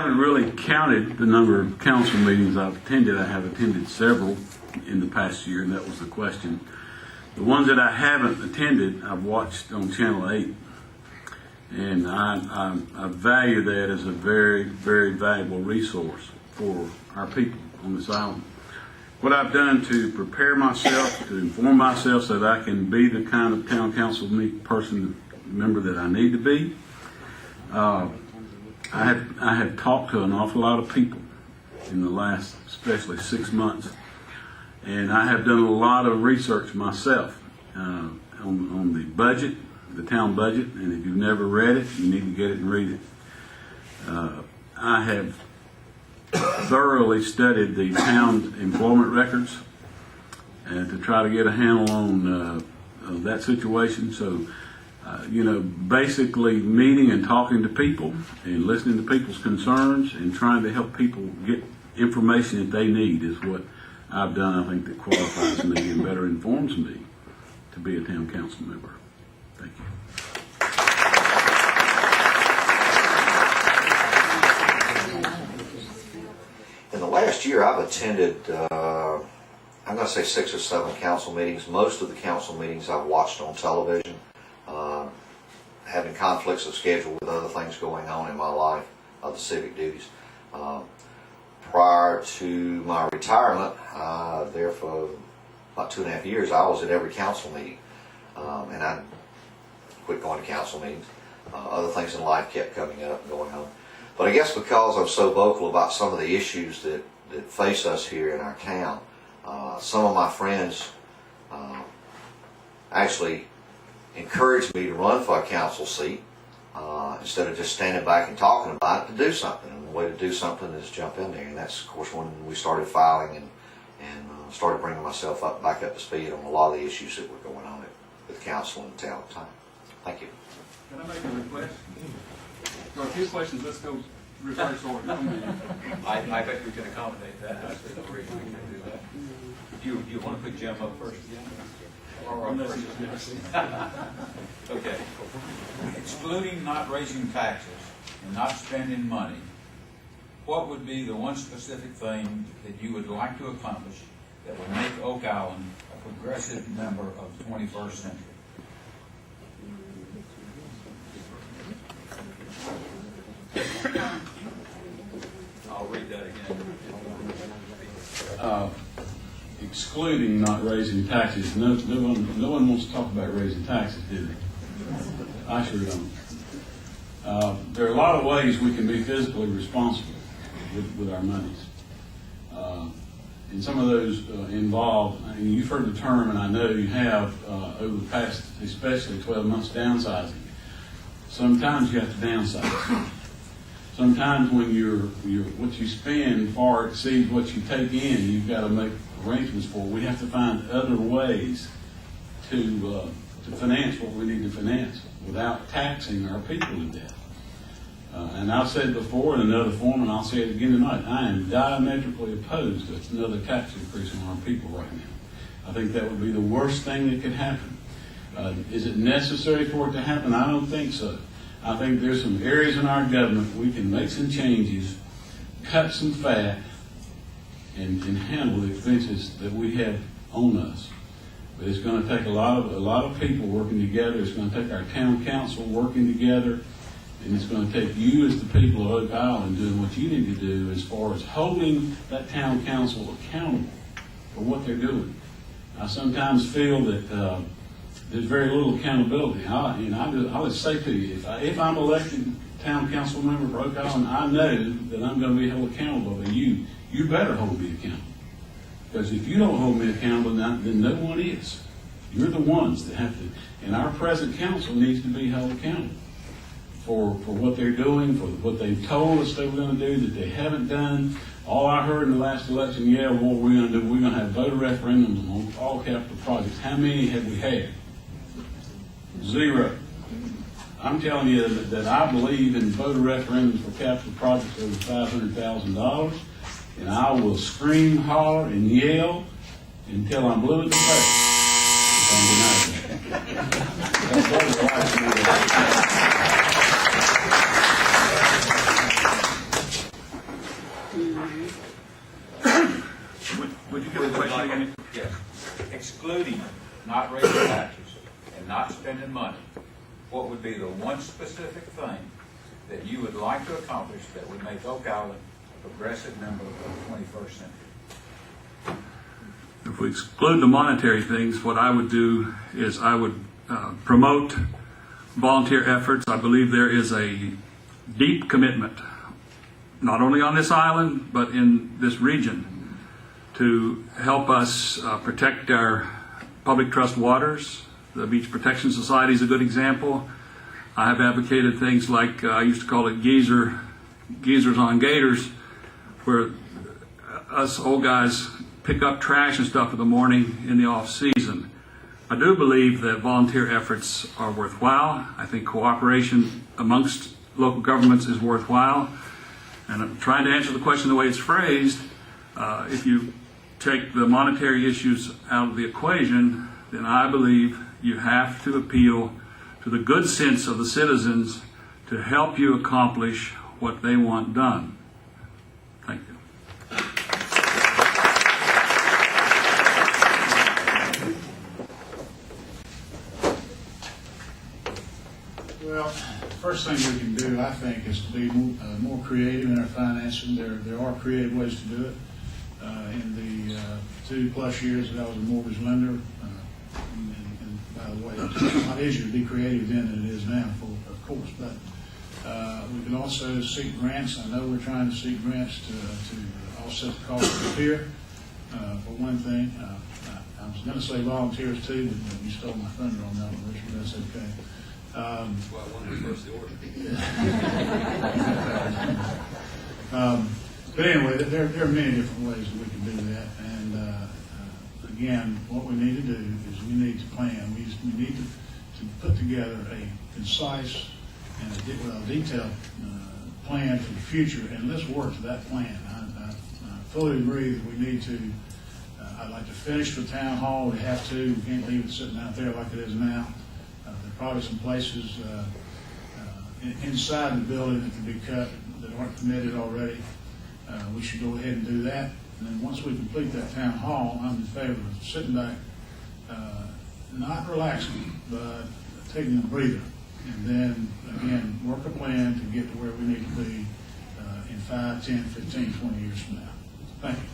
haven't really counted the number of council meetings I've attended. I have attended several in the past year, and that was the question. The ones that I haven't attended, I've watched on Channel 8. And I value that as a very, very valuable resource for our people on this island. What I've done to prepare myself, to inform myself so that I can be the kind of town council member that I need to be, I have talked to an awful lot of people in the last, especially 6 months. And I have done a lot of research myself on the budget, the town budget, and if you've never read it, you need to get it and read it. I have thoroughly studied the town employment records and to try to get a handle on that situation. So, basically meeting and talking to people and listening to people's concerns and trying to help people get information that they need is what I've done, I think, that qualifies me and better informs me to be a town council member. Thank you. In the last year, I've attended, I'm going to say 6 or 7 council meetings. Most of the council meetings I've watched on television, having conflicts of schedule with other things going on in my life, the civic duties. Prior to my retirement, there for about 2.5 years, I was at every council meeting, and I quit going to council meetings. Other things in life kept coming up and going on. But I guess because I'm so vocal about some of the issues that face us here in our town, some of my friends actually encouraged me to run for a council seat instead of just standing back and talking about it, to do something. And the way to do something is jump in there. And that's, of course, when we started filing and started bringing myself back up to speed on a lot of the issues that were going on with council and the town at the time. Thank you. Can I make a request? There are a few questions. Let's go reverse order. I think we can accommodate that. I see no reason we can't do that. You want to put Jim up first again? Okay. Excluding not raising taxes and not spending money, what would be the one specific thing that you would like to accomplish that would make Oak Island a progressive member of the 21st century? I'll read that again. Excluding not raising taxes, no one wants to talk about raising taxes, do they? I sure don't. There are a lot of ways we can be fiscally responsible with our monies. And some of those involve, and you've heard the term, and I know you have, over the past, especially 12 months, downsizing. Sometimes you have to downsize. Sometimes when what you spend far exceeds what you take in, you've got to make arrangements for. We have to find other ways to finance what we need to finance without taxing our people to death. And I've said before in another form, and I'll say it again tonight, I am diametrically opposed to another tax increase on our people right now. I think that would be the worst thing that could happen. Is it necessary for it to happen? I don't think so. I think there's some areas in our government we can make some changes, cut some fat, and handle the expenses that we have on us. But it's going to take a lot of people working together. It's going to take our town council working together, and it's going to take you as the people of Oak Island doing what you need to do as far as holding that town council accountable for what they're doing. I sometimes feel that there's very little accountability. I would say to you, if I'm elected town council member for Oak Island, I know that I'm going to be held accountable, and you better hold me accountable. Because if you don't hold me accountable, then no one is. You're the ones that have to, and our present council needs to be held accountable for what they're doing, for what they've told us they were going to do that they haven't done. All I heard in the last election, what we're going to do, we're going to have voter referendums on all capital projects. How many have we had? 0. I'm telling you that I believe in voter referendums for capital projects over $500,000, and I will scream, holler, and yell until I'm blue in the face if I'm denied that. money, what would be the one specific thing that you would like to accomplish that would make Oak Island a progressive member of the 21st century? If we exclude the monetary things, what I would do is I would promote volunteer efforts. I believe there is a deep commitment, not only on this island, but in this region, to help us protect our public trust waters. The Beach Protection Society is a good example. I have advocated things like, I used to call it geezers on gators, where us old guys pick up trash and stuff in the morning in the off season. I do believe that volunteer efforts are worthwhile. I think cooperation amongst local governments is worthwhile. And I'm trying to answer the question the way it's phrased. If you take the monetary issues out of the equation, then I believe you have to appeal to the good sense of the citizens to help you accomplish what they want done. Thank you. Well, first thing we can do, I think, is to be more creative in our financing. There are creative ways to do it. In the 2+ years that I was a mortgage lender, and by the way, it's a lot easier to be creative then than it is now, of course. But we can also seek grants. I know we're trying to seek grants to offset the cost of repair. For one thing, I was going to say volunteers too, but you stole my thunder on that one, Richard. That's okay. Well, I wanted to first the order. But anyway, there are many different ways that we can do that. And again, what we need to do is we need to plan. We need to put together a concise and a detailed plan for the future, and let's work to that plan. I fully agree that we need to. I'd like to finish the town hall. We have to. We can't leave it sitting out there like it is now. There are probably some places inside the building that can be cut that aren't committed already. We should go ahead and do that. And then once we complete that town hall, I'm in favor of sitting back, not relaxing, but taking a breather. And then, again, work a plan to get to where we need to be in 5, 10, 15, 20 years from now. Thank you.